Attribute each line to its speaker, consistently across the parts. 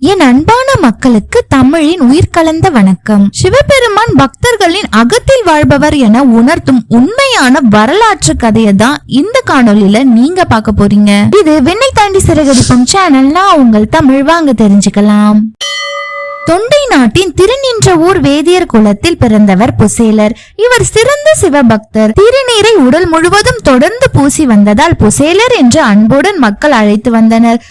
Speaker 1: என் அன்பான மக்களுக்கு தமிழின் உயிர் கலந்த வணக்கம். சிவபெருமான் பக்தர்களின் அகத்தில் வாழ்பவர் என உணர்த்தும் உண்மையான வரலாற்று கதையை தான் இந்த காணொலியில நீங்க பார்க்க போறீங்க. இது விண்ணை தாண்டி சிறகடிப்பும் சேனல். நான் உங்கள் தமிழ், வாங்க தெரிஞ்சுக்கலாம். தொண்டை நாட்டின் திருநின்றவூர் வேதியர் குலத்தில் பிறந்தவர் புசேலர். இவர் சிறந்த சிவபக்தர். திருநீரை உடல் முழுவதும் தொடர்ந்து பூசி வந்ததால் புசேலர் என்று அன்புடன் மக்கள் அழைத்து வந்தனர்.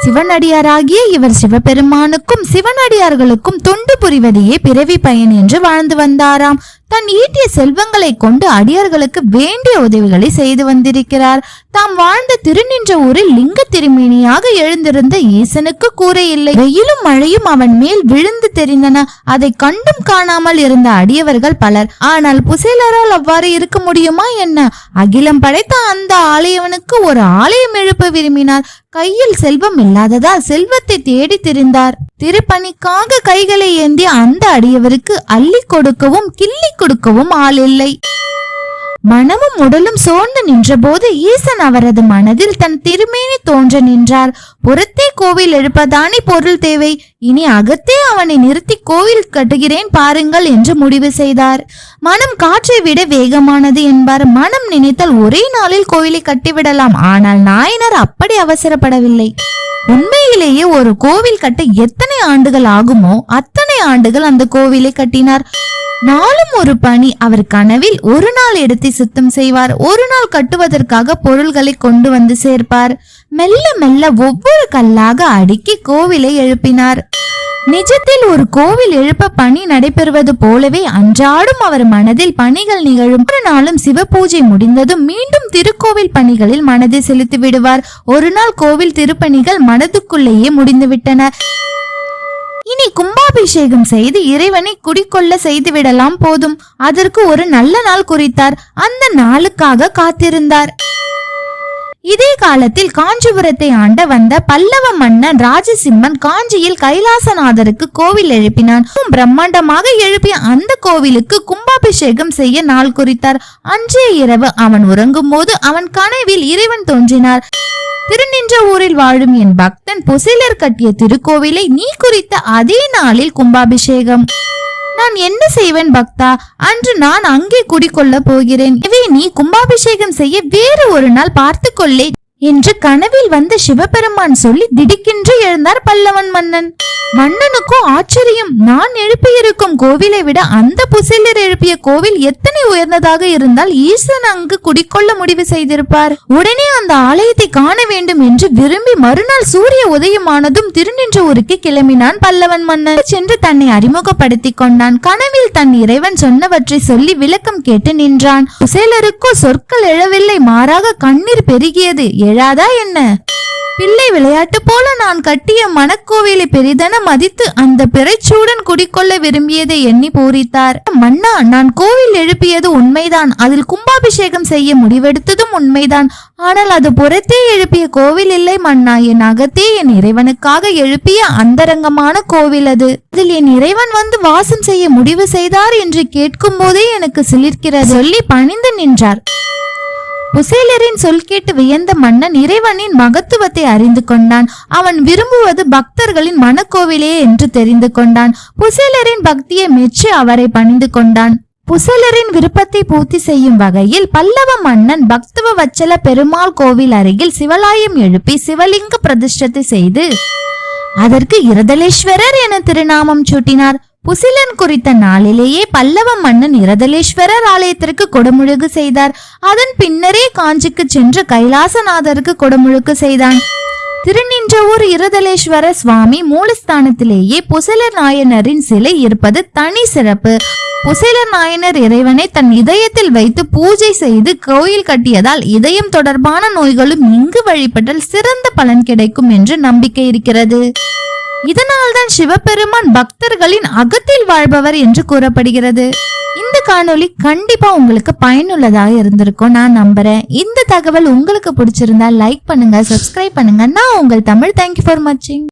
Speaker 1: சிவனடியாராகிய இவர் சிவபெருமானுக்கும் சிவனடியார்களுக்கும் தொண்டு புரிவதையே பிறவி பயன் என்று வாழ்ந்து வந்தாராம். தன் ஈட்டிய செல்வங்களை கொண்டு அடியார்களுக்கு வேண்டிய உதவிகளை செய்து வந்திருக்கிறார். தாம் வாழ்ந்த திருநின்ற ஊரில் லிங்க திருமேனியாக எழுந்திருந்த ஈசனுக்கு கூரை இல்லை. வெயிலும் மழையும் அவன் மேல் விழுந்து தெரிந்தன. அதை கண்டும் காணாமல் இருந்த அடியவர்கள் பலர். ஆனால் புசேலரால் அவ்வாறு இருக்க முடியுமா என்ன? அகிலம் படைத்த அந்த ஆலயவனுக்கு ஒரு ஆலயம் எழுப்ப விரும்பினார். கையில் செல்வம் இல்லாததால் செல்வத்தை தேடி திரிந்தார். திருப்பணிக்காக கைகளை ஏந்திய அந்த அடியவருக்கு அள்ளி கொடுக்கவும் கிள்ளி கொடுக்கவும் ஆள் இல்லை. மனமும் உடலும் சோர்ந்து நின்ற போது ஈசன் அவரது மனதில் தன் திருமேனி தோன்ற நின்றார். புறத்தே கோவில் எழுப்பதானே பொருள் தேவை, இனி அகத்தே அவனை நிறுத்தி கோவில் கட்டுகிறேன் பாருங்கள் என்று முடிவு செய்தார். மனம் காற்றை விட வேகமானது என்பார். மனம் நினைத்தால் ஒரே நாளில் கோவிலை கட்டிவிடலாம். ஆனால் நாயனர் அப்படி அவசரப்படவில்லை. உண்மையிலேயே ஒரு கோவில் கட்ட எத்தனை ஆண்டுகள் ஆகுமோ அத்தனை ஆண்டுகள் அந்த கோவிலை கட்டினார். நாளும் ஒரு பணி. அவர் கனவில் ஒரு நாள் எடுத்து சுத்தம் செய்வார். ஒரு நாள் கட்டுவதற்காக பொருள்களை கொண்டு வந்து சேர்ப்பார். மெல்ல மெல்ல ஒவ்வொரு கல்லாக அடுக்கி கோவிலை எழுப்பினார். நிஜத்தில் ஒரு கோவில் எழுப்ப பணி நடைபெறுவது போலவே அன்றாடும் அவர் மனதில் பணிகள் நிகழும். ஒரு நாளும் சிவ பூஜை முடிந்ததும் மீண்டும் திருக்கோவில் பணிகளில் மனதை செலுத்தி விடுவார். ஒரு நாள் கோவில் திருப்பணிகள் மனதுக்குள்ளேயே முடிந்துவிட்டன. இனி கும்பாபிஷேகம் செய்து இறைவனை குடிக்கொள்ள செய்து விடலாம், போதும். அதற்கு ஒரு நல்ல நாள் குறித்தார். அந்த நாளுக்காக காத்திருந்தார். இதே காலத்தில் காஞ்சிபுரத்தை ஆண்ட வந்த பல்லவ மன்னன் ராஜசிம்மன் காஞ்சியில் கைலாசநாதருக்கு கோவில் எழுப்பினான். பிரம்மாண்டமாக எழுப்பிய அந்த கோவிலுக்கு கும்பாபிஷேகம் செய்ய நாள் குறித்தார். அன்றைய இரவு அவன் உறங்கும் போது அவன் கனவில் இறைவன் தோன்றினார். திருநின்ற ஊரில் வாழும் என் பக்தன் புசேலர் கட்டிய திருக்கோவிலை நீ குறித்த அதே நாளில் கும்பாபிஷேகம். நான் என்ன செய்வேன் பக்தா? அன்று நான் அங்கே குடிக்கொள்ள போகிறேன். எனவே நீ கும்பாபிஷேகம் செய்ய வேறு ஒரு நாள் பார்த்து கொள்ளே என்று கனவில் வந்த சிவபெருமான் சொல்லி திடுக்கென்று எழுந்தார் பல்லவன் மன்னன். மன்னனுக்கும் ஆச்சரியம். நான் எழுப்பியிருக்கும் கோவிலை விட அந்த புசேலர் எழுப்பிய கோவில் எத்தனை உயர்ந்ததாக இருந்தால் ஈசன் அங்கு குடிக்கொள்ள முடிவு செய்திருப்பார். உடனே அந்த ஆலயத்தை காண வேண்டும் என்று விரும்பி மறுநாள் சூரிய உதயமானதும் திருநின்ற ஊருக்கு கிளம்பினான் பல்லவன் மன்னன். சென்று தன்னை அறிமுகப்படுத்தி கொண்டான். கனவில் தன் இறைவன் சொன்னவற்றை சொல்லி விளக்கம் கேட்டு நின்றான். புசேலருக்கோ சொற்கள் எழவில்லை, மாறாக கண்ணீர் பெருகியது. எழாதா என்ன? பிள்ளை விளையாட்டு போல நான் கட்டிய மனக்கோவிலை பெரிதென மதித்து அந்த பிறைச்சூடன் குடிக்கொள்ள விரும்பியதை எண்ணி பூரித்தார். மன்னா, நான் கோவில் எழுப்பியது உண்மைதான். அதில் கும்பாபிஷேகம் செய்ய முடிவெடுத்ததும் உண்மைதான். ஆனால் அது புறத்தே எழுப்பிய கோவில் இல்லை மன்னா. என் அகத்தே என் இறைவனுக்காக எழுப்பிய அந்தரங்கமான கோவில் அது. அதில் என் இறைவன் வந்து வாசம் செய்ய முடிவு செய்தார் என்று கேட்கும் போதே எனக்கு சிலிர்க்கிறது சொல்லி பணிந்து நின்றார். புசேலரின் சொல் கேட்டு வியந்த மன்னன் இறைவனின் மகத்துவத்தை அறிந்து கொண்டான். அவன் விரும்புவது பக்தர்களின் மனக்கோவிலே என்று தெரிந்து கொண்டான். புசேலரின் பக்தியை மெச்சு அவரை பணிந்து கொண்டான். புசேலரின் விருப்பத்தை பூர்த்தி செய்யும் வகையில் பல்லவ மன்னன் பக்தவ வச்சல பெருமாள் கோவில் அருகில் சிவலாயம் எழுப்பி சிவலிங்க பிரதிஷ்டத்தை செய்து அதற்கு இரதலேஸ்வரர் என திருநாமம் சூட்டினார். புசேலன் குறித்த நாளிலேயே பல்லவ மன்னன் இரதலேஸ்வரர் ஆலயத்திற்கு கொடுமுழுகு செய்தார். அதன் பின்னரே காஞ்சிக்கு சென்று கைலாசநாதருக்கு கொடுமுழுக்கு செய்தான். திருநின்றவூர் இரதலேஸ்வர சுவாமி மூலஸ்தானத்திலேயே புசேலர் நாயனரின் சிலை இருப்பது தனி சிறப்பு. புசேலர் நாயனர் இறைவனை தன் இதயத்தில் வைத்து பூஜை செய்து கோயில் கட்டியதால் இதயம் தொடர்பான நோய்களும் இங்கு வழிபட்டால் சிறந்த பலன் கிடைக்கும் என்று நம்பிக்கை இருக்கிறது. இதனால்தான் சிவபெருமான் பக்தர்களின் அகத்தில் வாழ்பவர் என்று கூறப்படுகிறது. இந்த காணொளி கண்டிப்பா உங்களுக்கு பயனுள்ளதாக இருந்திருக்கும் நான் நம்புறேன். இந்த தகவல் உங்களுக்கு பிடிச்சிருந்தா லைக் பண்ணுங்க, சப்ஸ்கிரைப் பண்ணுங்க. நான் உங்கள் தமிழ். தேங்க்யூ ஃபார் வாட்சிங்.